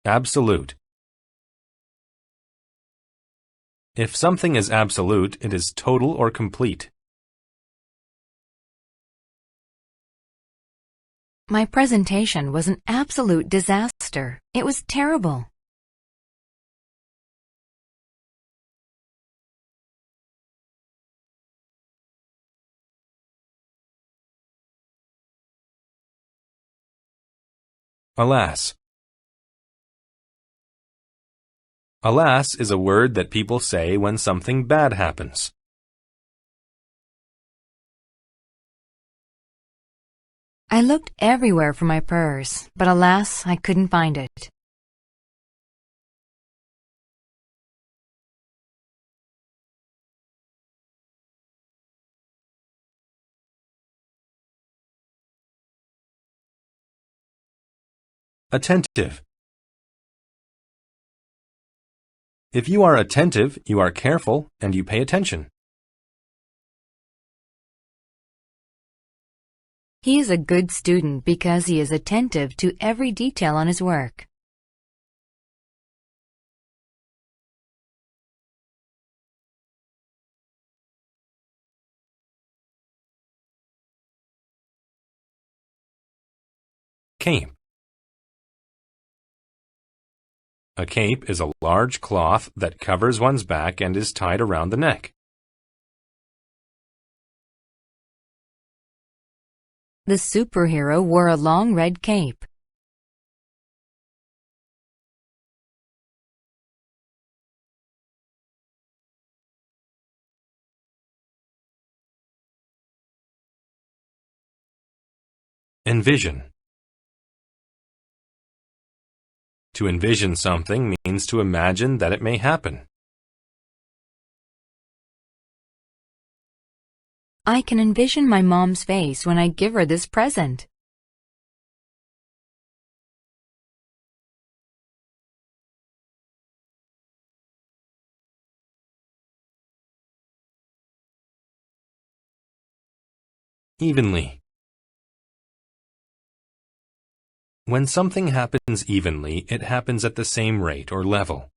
Absolute. If something is absolute, it is total or complete. My presentation was an absolute disaster. It was terrible. Alas. Alas is a word that people say when something bad happens. I looked everywhere for my purse, but alas, I couldn't find it. Attentive. If you are attentive, you are careful and you pay attention. He is a good student because he is attentive to every detail on his work. Cape. A cape is a large cloth that covers one's back and is tied around the neck. The superhero wore a long red cape. Envision. To envision something means to imagine that it may happen. I can envision my mom's face when I give her this present. Evenly. When something happens evenly, it happens at the same rate or level.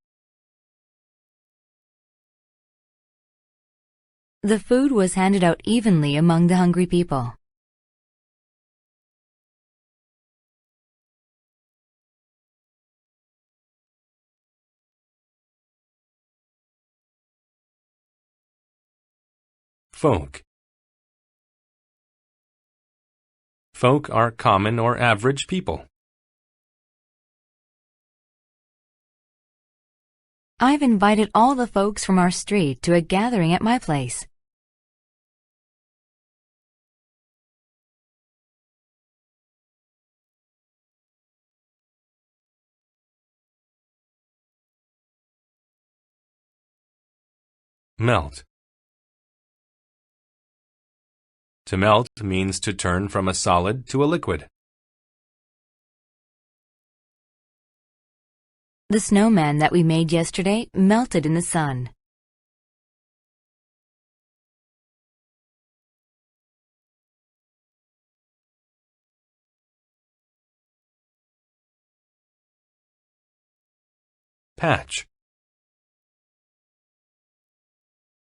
The food was handed out evenly among the hungry people. Folk. Folk are common or average people. I've invited all the folks from our street to a gathering at my place. Melt. To melt means to turn from a solid to a liquid. The snowman that we made yesterday melted in the sun. Patch.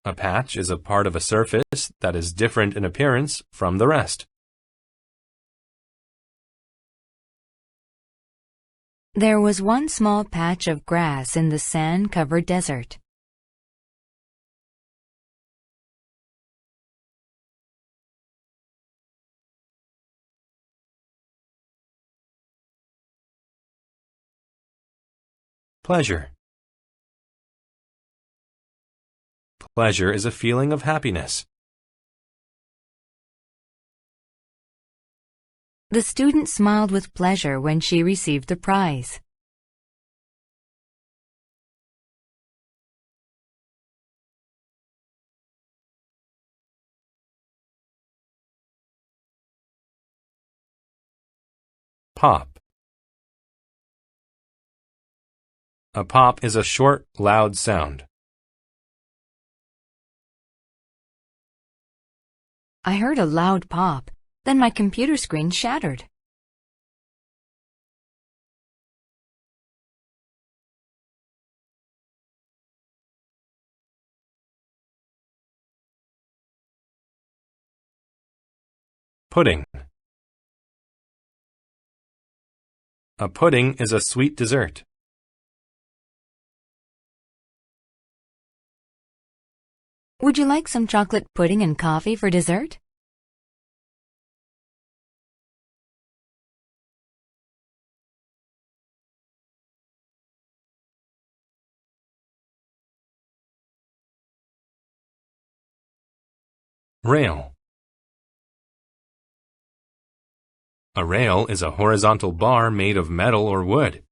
A patch is a part of a surface that is different in appearance from the rest. There was one small patch of grass in the sand-covered desert. Pleasure. Pleasure is a feeling of happiness. The student smiled with pleasure when she received the prize. Pop. A pop is a short, loud sound. I heard a loud pop. Then my computer screen shattered. Pudding. A pudding is a sweet dessert. Would you like some chocolate pudding and coffee for dessert? Rail. A rail is a horizontal bar made of metal or wood.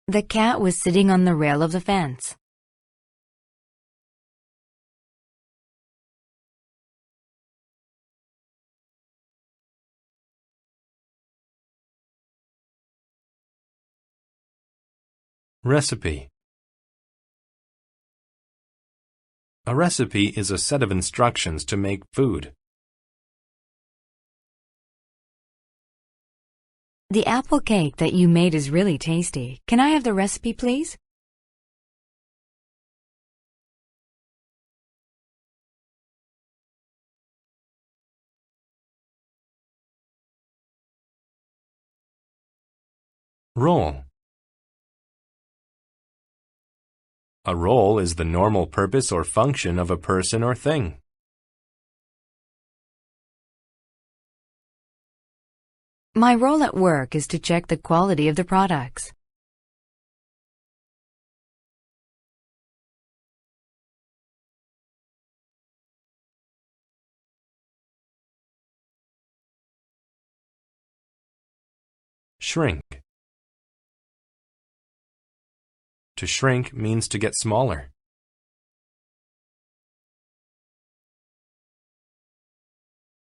The cat was sitting on the rail of the fence. Recipe. A recipe is a set of instructions to make food. The apple cake that you made is really tasty. Can I have the recipe, please? Roll. A role is the normal purpose or function of a person or thing. My role at work is to check the quality of the products. Shrink. To shrink means to get smaller.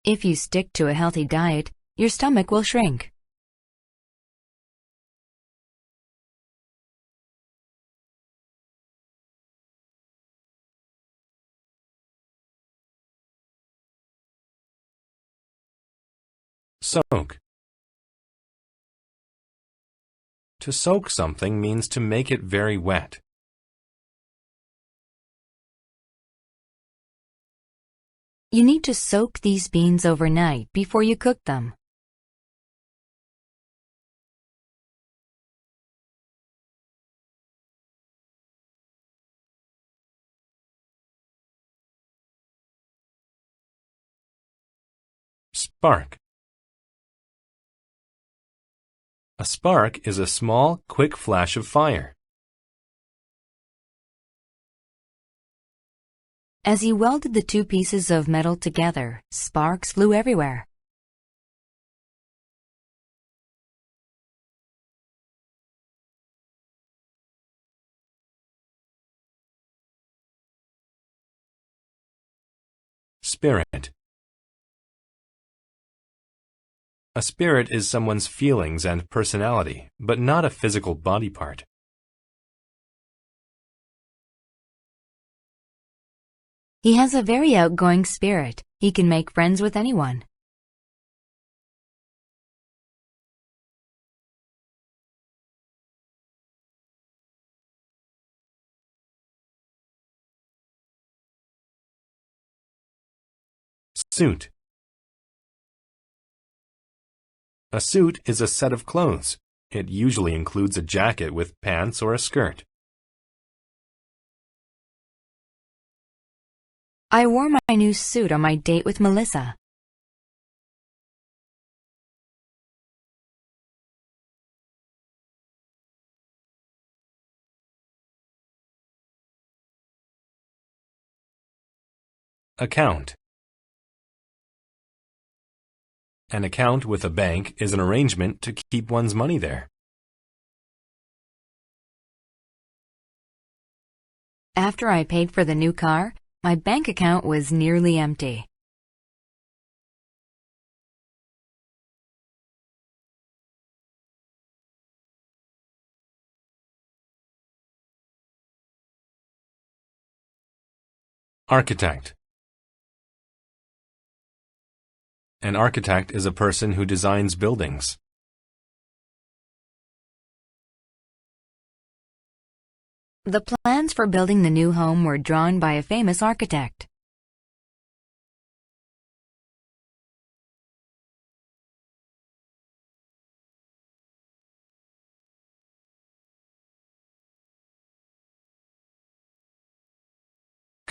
If you stick to a healthy diet, your stomach will shrink. Soak. To soak something means to make it very wet. You need to soak these beans overnight before you cook them. Spark. A spark is a small, quick flash of fire. As he welded the two pieces of metal together, sparks flew everywhere. Spirit. A spirit is someone's feelings and personality, but not a physical body part. He has a very outgoing spirit. He can make friends with anyone. Suit. A suit is a set of clothes. It usually includes a jacket with pants or a skirt. I wore my new suit on my date with Melissa. Account. An account with a bank is an arrangement to keep one's money there. After I paid for the new car, my bank account was nearly empty. Architect. An architect is a person who designs buildings. The plans for building the new home were drawn by a famous architect.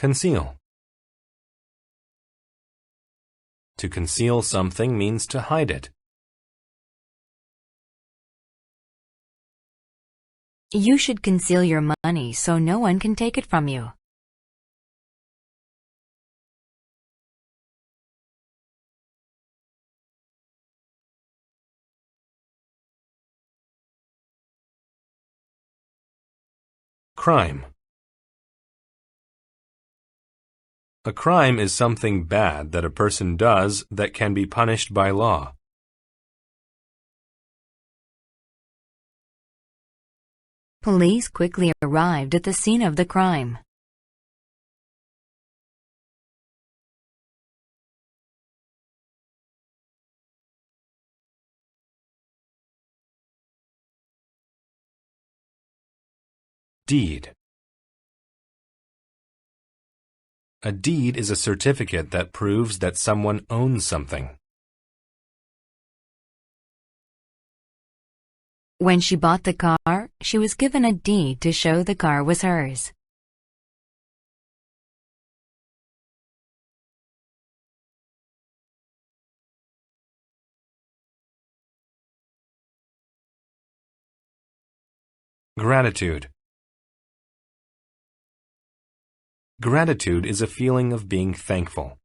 Conceal. To conceal something means to hide it. You should conceal your money so no one can take it from you. Crime. A crime is something bad that a person does that can be punished by law. Police quickly arrived at the scene of the crime. Deed. A deed is a certificate that proves that someone owns something. When she bought the car, she was given a deed to show the car was hers. Gratitude. Gratitude is a feeling of being thankful.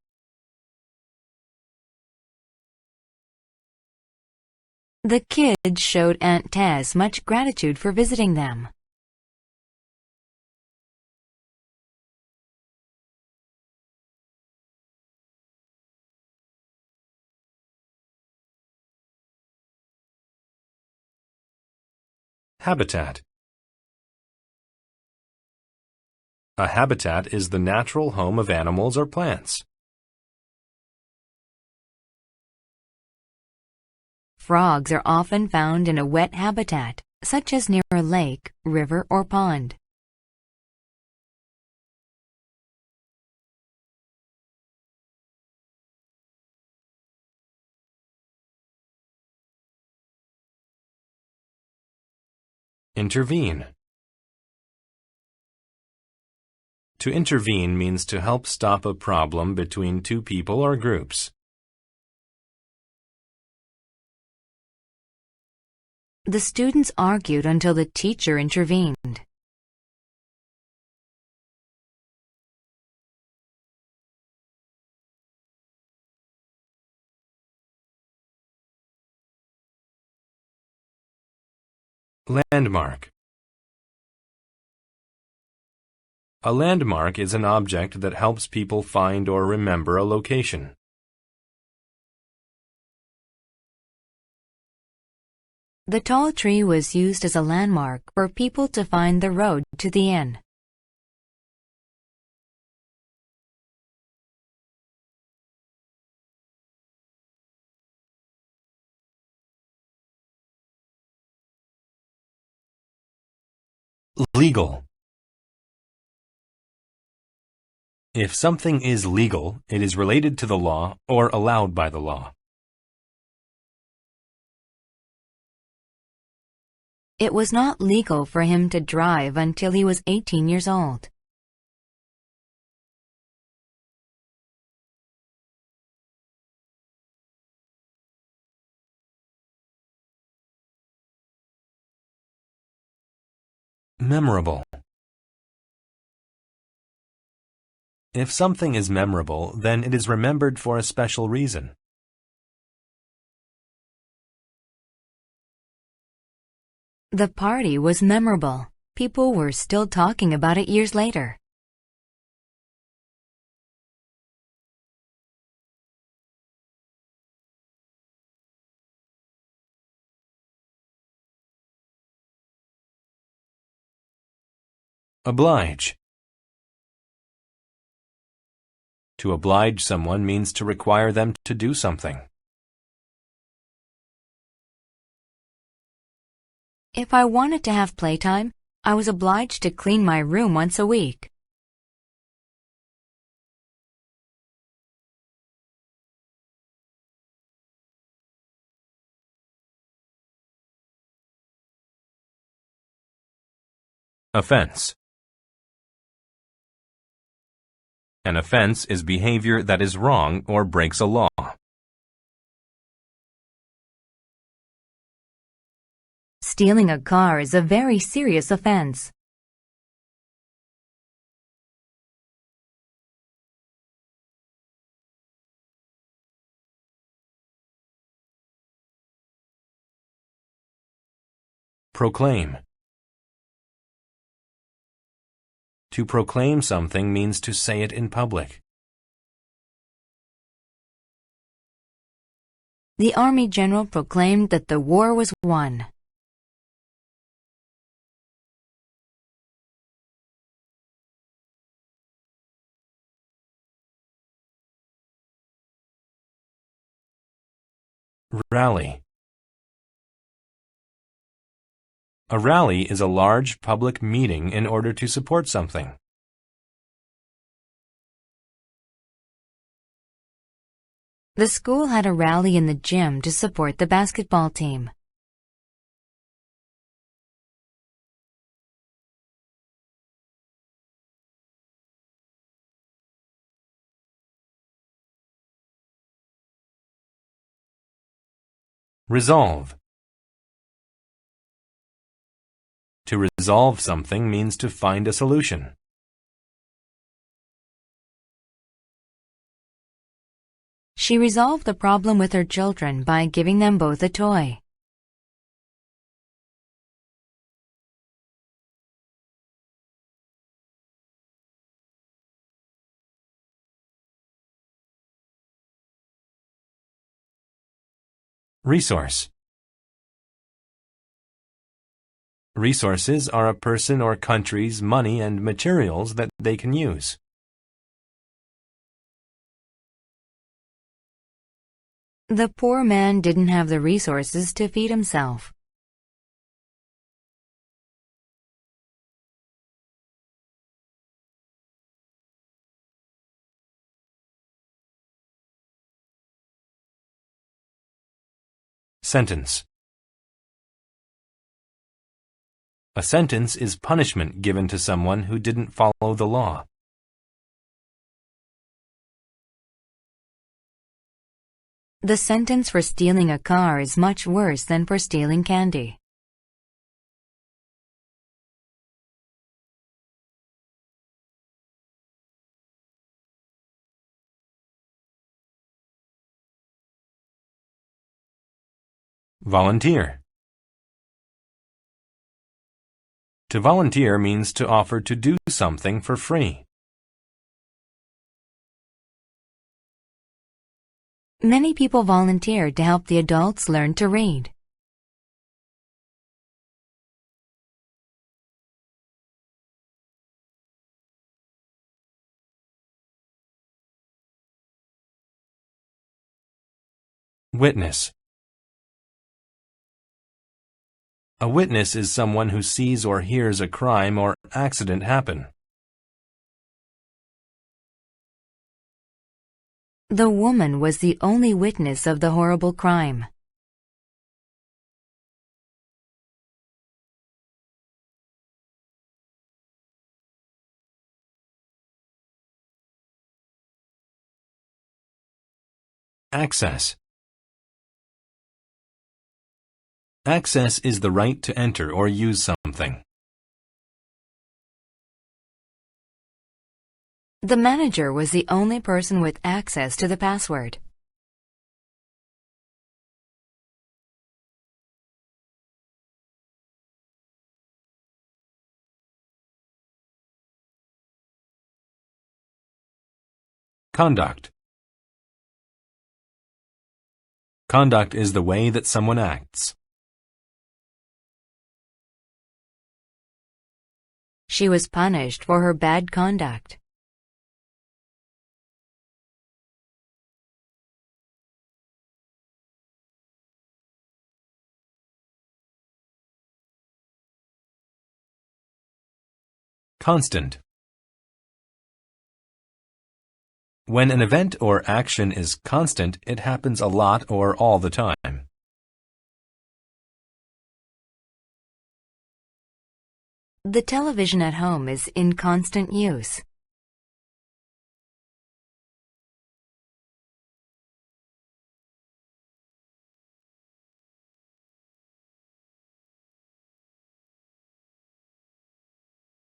The kids showed Aunt Tess much gratitude for visiting them. Habitat. A habitat is the natural home of animals or plants. Frogs are often found in a wet habitat, such as near a lake, river, or pond. Intervene. To intervene means to help stop a problem between two people or groups. The students argued until the teacher intervened. Landmark. A landmark is an object that helps people find or remember a location. The tall tree was used as a landmark for people to find the road to the inn. Legal. If something is legal, it is related to the law or allowed by the law. It was not legal for him to drive until he was 18 years old. Memorable. If something is memorable, then it is remembered for a special reason. The party was memorable. People were still talking about it years later. Oblige. To oblige someone means to require them to do something. If I wanted to have playtime, I was obliged to clean my room once a week. Offense. An offense is behavior that is wrong or breaks a law. Stealing a car is a very serious offense. Proclaim. To proclaim something means to say it in public. The Army general proclaimed that the war was won. Rally. A rally is a large public meeting in order to support something. The school had a rally in the gym to support the basketball team. Resolve. To resolve something means to find a solution. She resolved the problem with her children by giving them both a toy. Resource. Resources are a person or country's money and materials that they can use. The poor man didn't have the resources to feed himself. Sentence. A sentence is punishment given to someone who didn't follow the law. The sentence for stealing a car is much worse than for stealing candy. Volunteer. To volunteer means to offer to do something for free. Many people volunteered to help the adults learn to read. Witness. A witness is someone who sees or hears a crime or accident happen. The woman was the only witness of the horrible crime. Access. Access is the right to enter or use something. The manager was the only person with access to the password. Conduct. Conduct is the way that someone acts. She was punished for her bad conduct. Constant. When an event or action is constant, it happens a lot or all the time. The television at home is in constant use.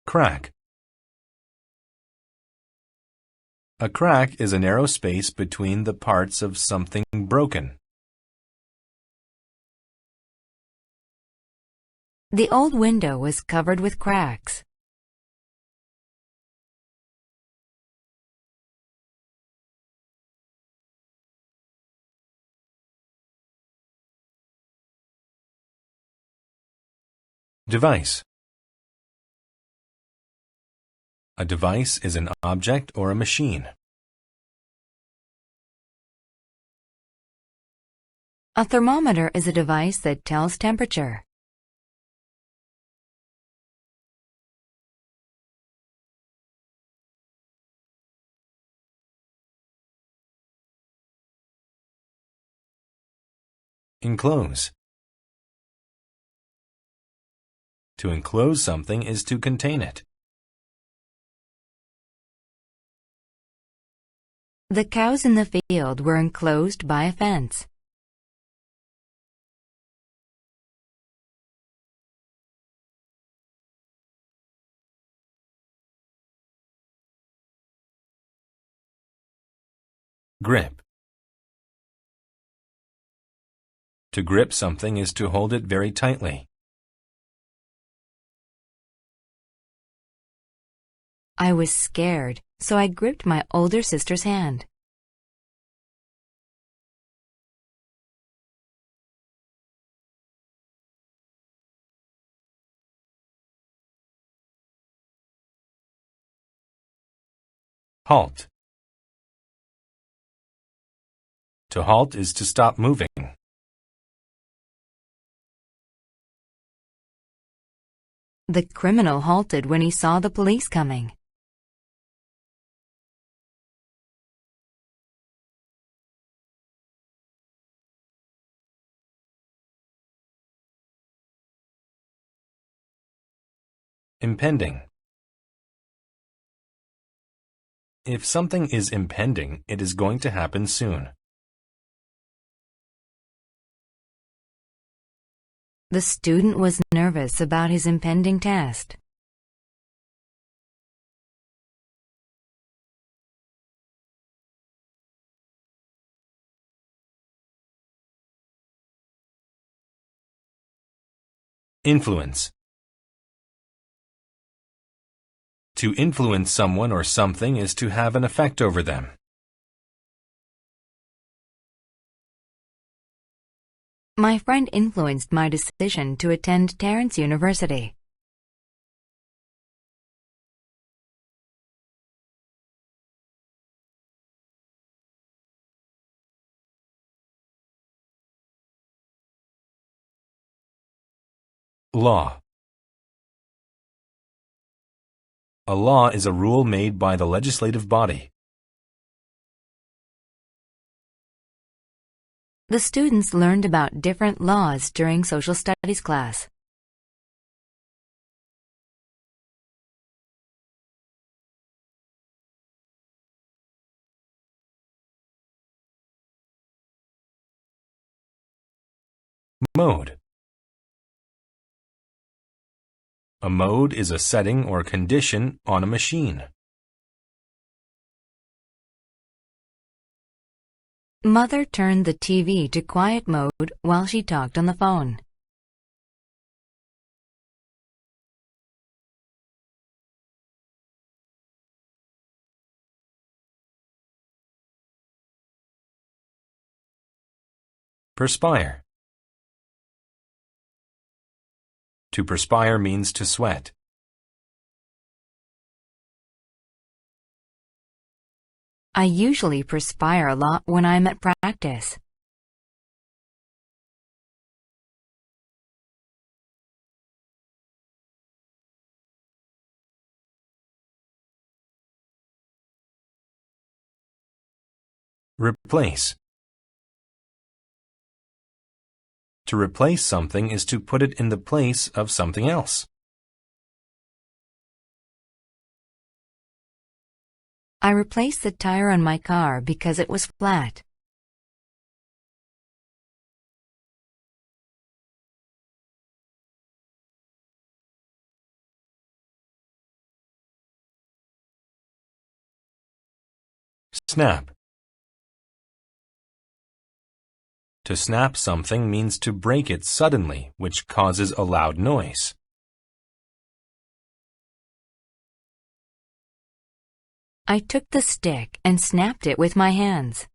Crack. A crack is a narrow space between the parts of something broken. The old window was covered with cracks. Device. A device is an object or a machine. A thermometer is a device that tells temperature. Enclose. To enclose something is to contain it. The cows in the field were enclosed by a fence. Grip. To grip something is to hold it very tightly. I was scared, so I gripped my older sister's hand. Halt. To halt is to stop moving. The criminal halted when he saw the police coming. Impending. If something is impending, it is going to happen soon. The student was nervous about his impending test. Influence. To influence someone or something is to have an effect over them. My friend influenced my decision to attend Terrence University. Law. A law is a rule made by the legislative body. The students learned about different laws during social studies class. Mode. A mode is a setting or condition on a machine. Mother turned the TV to quiet mode while she talked on the phone. Perspire. To perspire means to sweat. I usually perspire a lot when I'm at practice. Replace. To replace something is to put it in the place of something else. I replaced the tire on my car because it was flat. Snap. To snap something means to break it suddenly, which causes a loud noise. I took the stick and snapped it with my hands.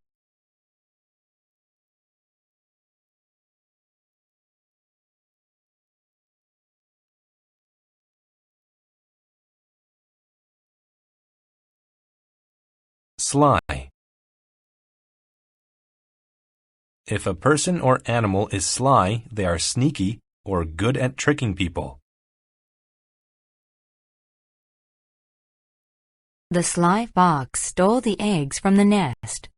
Sly. If a person or animal is sly, they are sneaky or good at tricking people. The sly fox stole the eggs from the nest.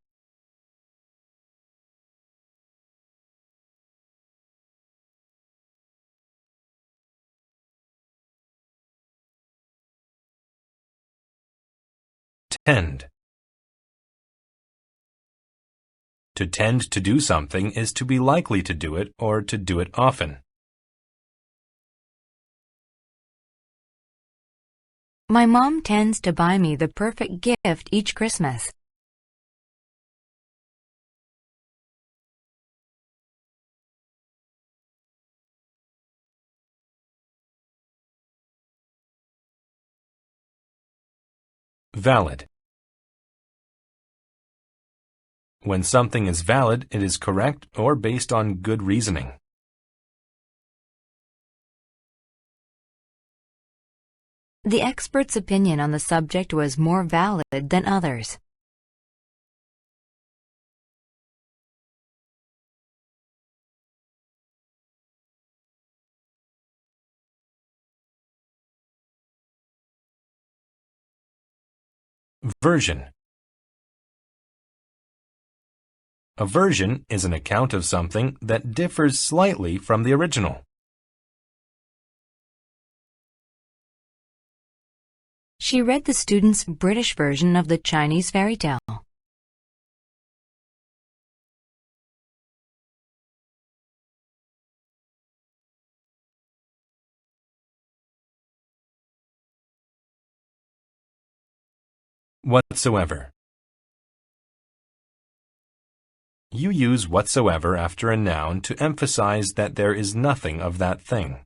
Tend. To tend to do something is to be likely to do it or to do it often. My mom tends to buy me the perfect gift each Christmas. Valid. When something is valid, it is correct or based on good reasoning. The expert's opinion on the subject was more valid than others. Version. A version is an account of something that differs slightly from the original. She read the student's British version of the Chinese fairy tale. Whatsoever. You use whatsoever after a noun to emphasize that there is nothing of that thing.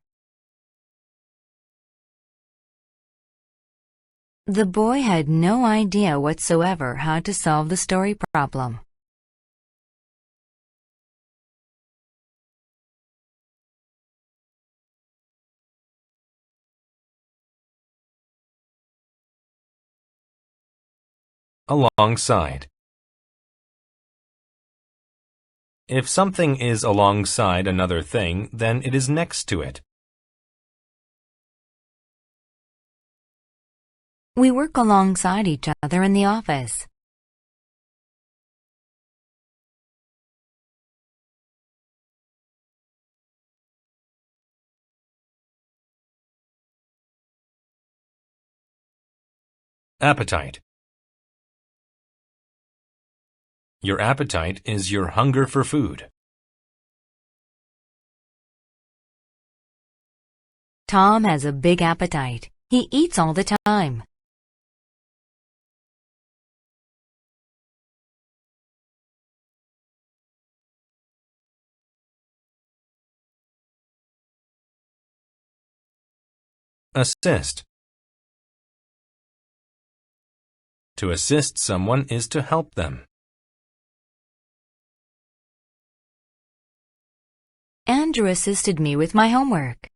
The boy had no idea whatsoever how to solve the story problem. Alongside. If something is alongside another thing, then it is next to it. We work alongside each other in the office. Appetite. Your appetite is your hunger for food. Tom has a big appetite. He eats all the time. Assist. To assist someone is to help them. Andrew assisted me with my homework.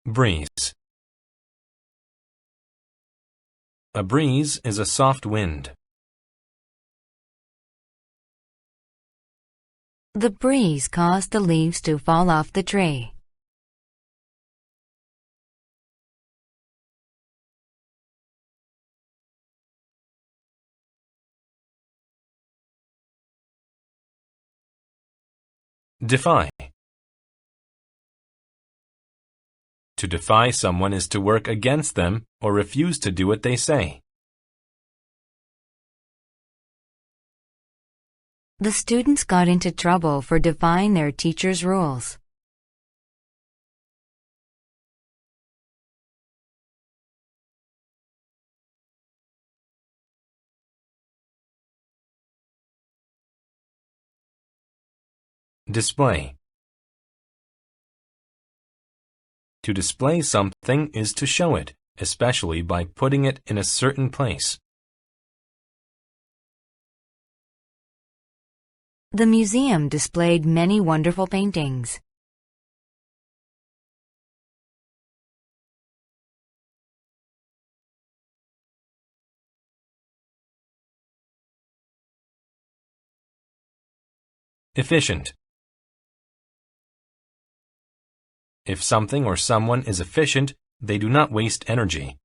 Breeze. A breeze is a soft wind. The breeze caused the leaves to fall off the tree. Defy. To defy someone is to work against them or refuse to do what they say. The students got into trouble for defying their teacher's rules. Display. To display something is to show it, especially by putting it in a certain place. The museum displayed many wonderful paintings. Efficient. If something or someone is efficient, they do not waste energy.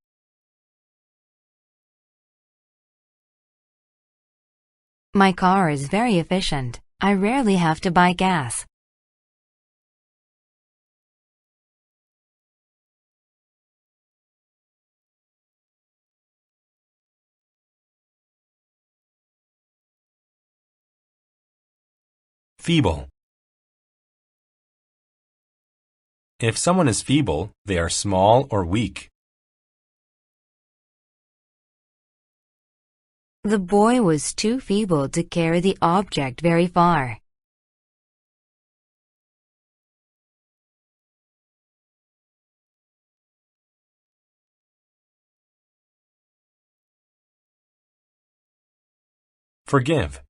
My car is very efficient. I rarely have to buy gas. Feeble. If someone is feeble, they are small or weak. The boy was too feeble to carry the object very far. Forgive.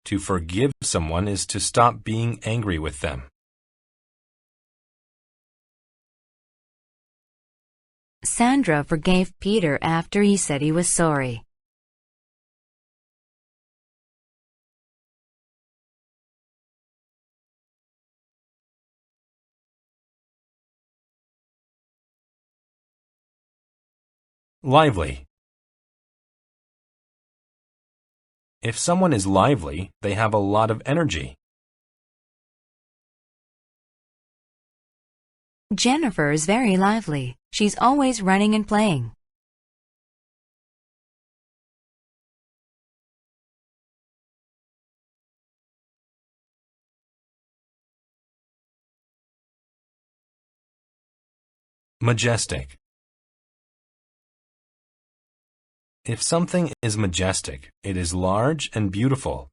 To forgive someone is to stop being angry with them. Sandra forgave Peter after he said he was sorry. Lively. If someone is lively, they have a lot of energy. Jennifer is very lively. She's always running and playing. Majestic. If something is majestic, it is large and beautiful.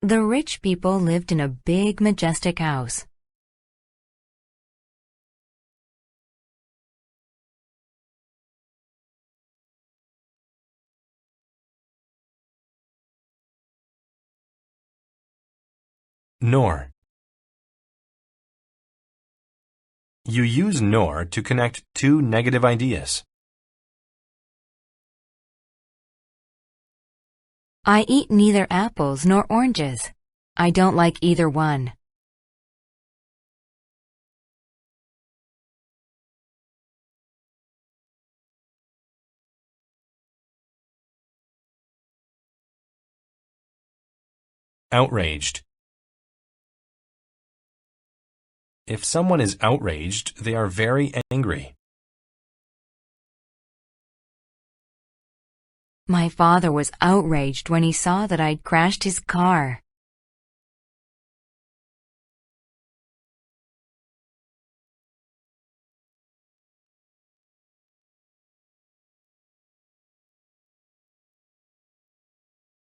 The rich people lived in a big, majestic house. Nor. You use nor to connect two negative ideas. I eat neither apples nor oranges. I don't like either one. Outraged. If someone is outraged, they are very angry. My father was outraged when he saw that I'd crashed his car.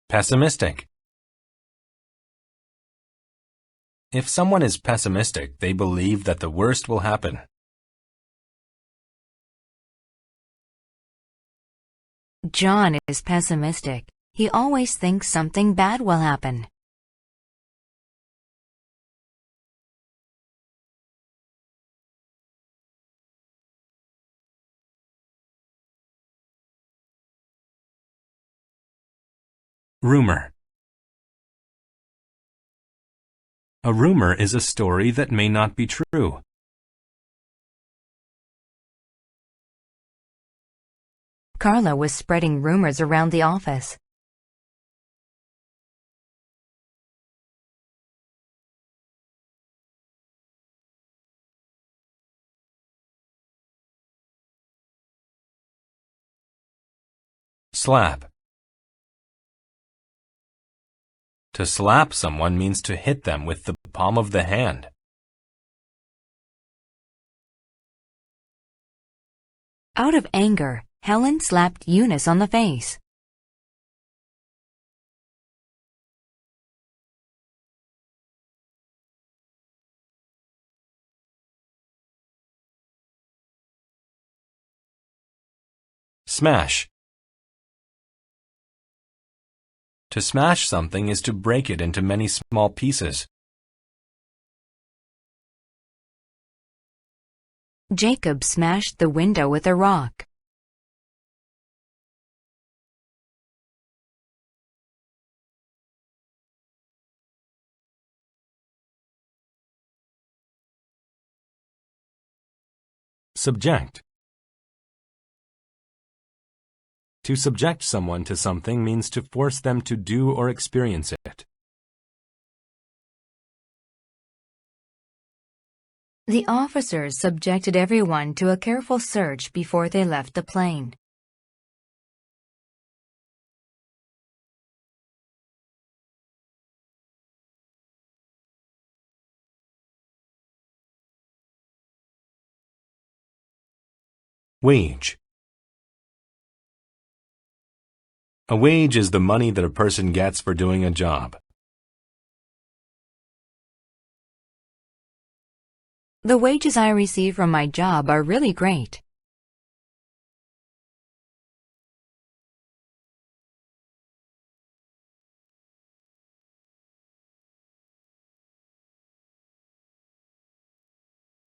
Pessimistic. If someone is pessimistic, they believe that the worst will happen. John is pessimistic. He always thinks something bad will happen. Rumor. A rumor is a story that may not be true. Carla was spreading rumors around the office. Slap. To slap someone means to hit them with the palm of the hand. Out of anger, Helen slapped Eunice on the face. Smash. To smash something is to break it into many small pieces. Jacob smashed the window with a rock. Subject. To subject someone to something means to force them to do or experience it. The officers subjected everyone to a careful search before they left the plane. Wage. A wage is the money that a person gets for doing a job. The wages I receive from my job are really great.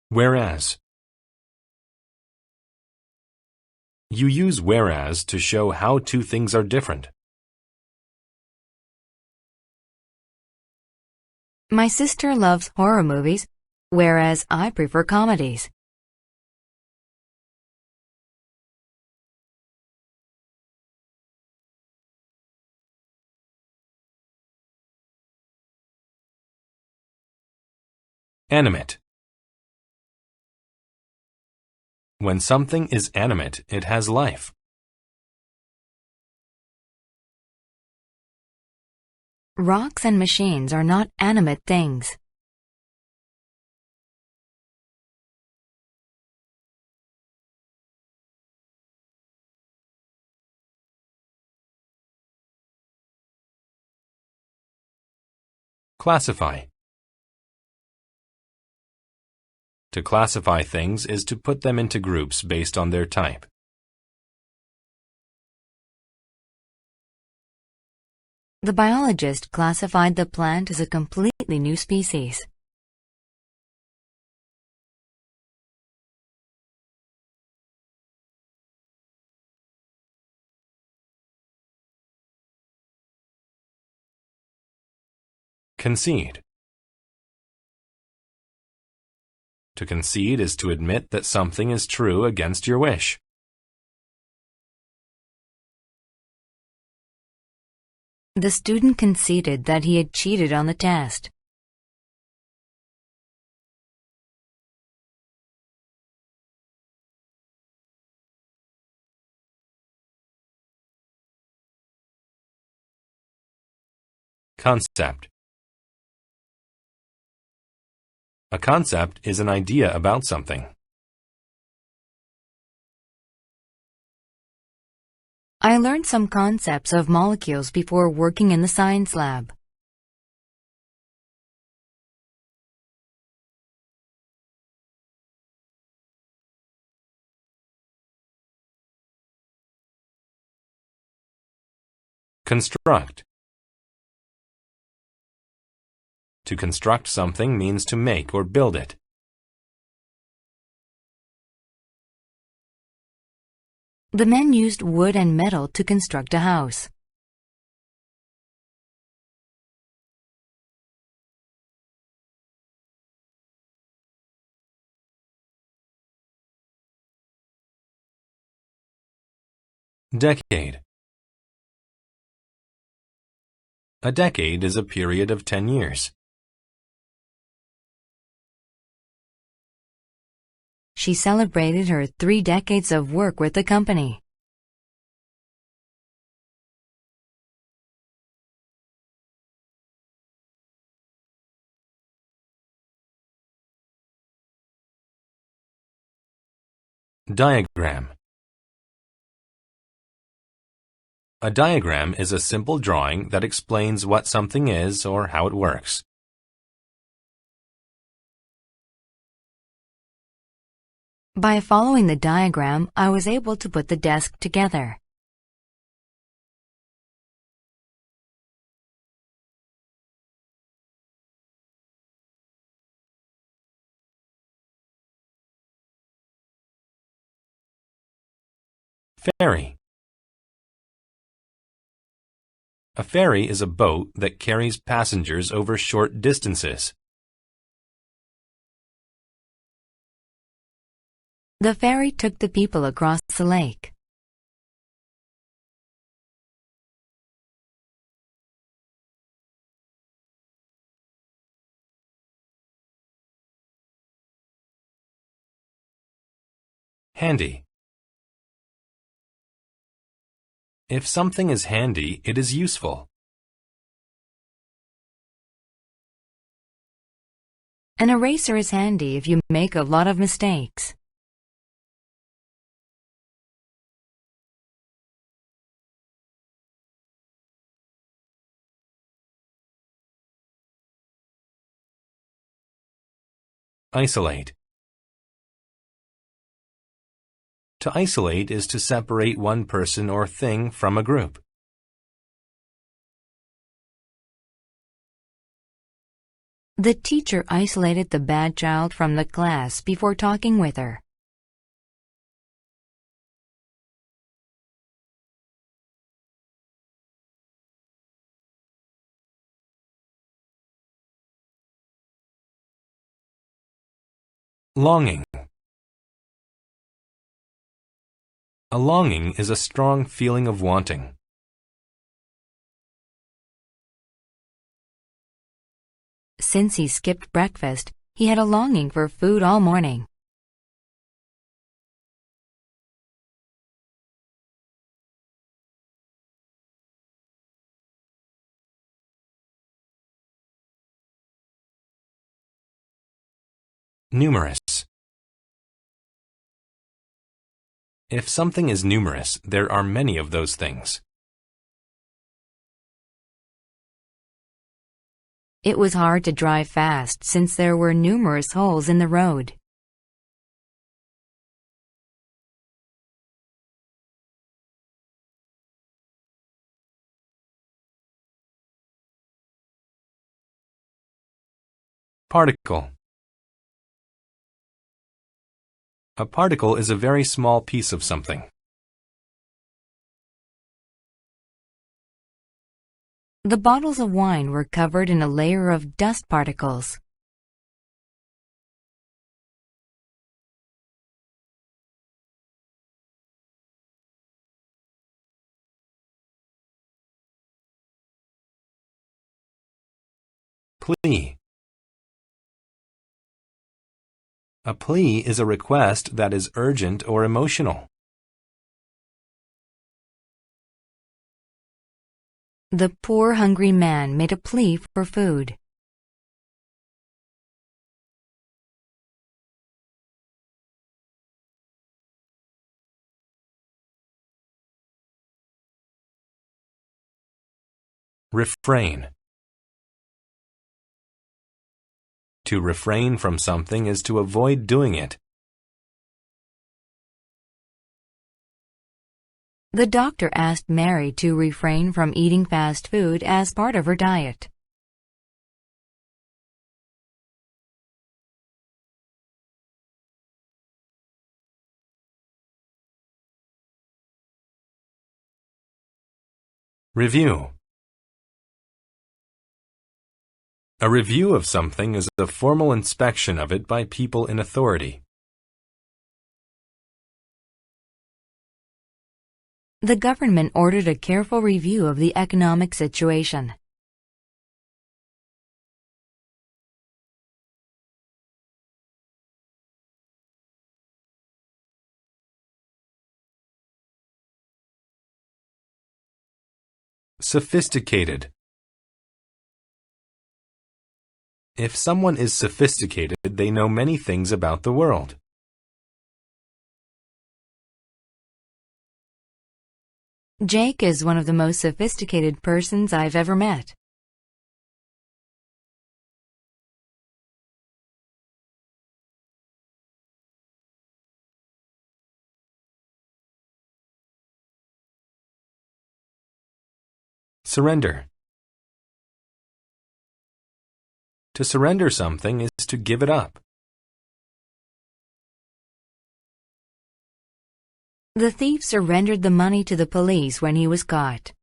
Whereas. You use whereas to show how two things are different. My sister loves horror movies, whereas I prefer comedies. Animate. When something is animate, it has life. Rocks and machines are not animate things. Classify. To classify things is to put them into groups based on their type. The biologist classified the plant as a completely new species. Concede. To concede is to admit that something is true against your wish. The student conceded that he had cheated on the test. Concept. A concept is an idea about something. I learned some concepts of molecules before working in the science lab. Construct. To construct something means to make or build it. The men used wood and metal to construct a house. Decade. A decade is a period of 10 years. She celebrated her 3 decades of work with the company. Diagram. A diagram is a simple drawing that explains what something is or how it works. By following the diagram, I was able to put the desk together. Ferry. A ferry is a boat that carries passengers over short distances. The ferry took the people across the lake. Handy. If something is handy, it is useful. An eraser is handy if you make a lot of mistakes. Isolate. To isolate is to separate one person or thing from a group. The teacher isolated the bad child from the class before talking with her. Longing. A longing is a strong feeling of wanting. Since he skipped breakfast, he had a longing for food all morning. Numerous. If something is numerous, there are many of those things. It was hard to drive fast since there were numerous holes in the road. Particle. A particle is a very small piece of something. The bottles of wine were covered in a layer of dust particles. Plea. A plea is a request that is urgent or emotional. The poor hungry man made a plea for food. Refrain. To refrain from something is to avoid doing it. The doctor asked Mary to refrain from eating fast food as part of her diet. Review. A review of something is a formal inspection of it by people in authority. The government ordered a careful review of the economic situation. Sophisticated. If someone is sophisticated, they know many things about the world. Jake is one of the most sophisticated persons I've ever met. Surrender. To surrender something is to give it up. The thief surrendered the money to the police when he was caught.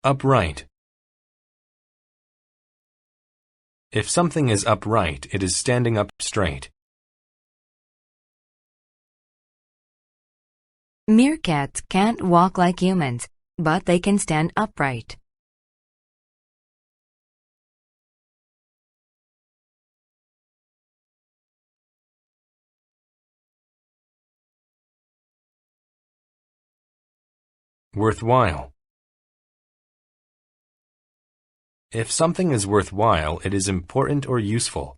Upright. If something is upright, it is standing up straight. Meerkats can't walk like humans, but they can stand upright. Worthwhile. If something is worthwhile, it is important or useful.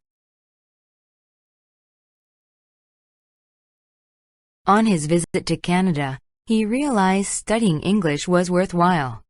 On his visit to Canada, he realized studying English was worthwhile.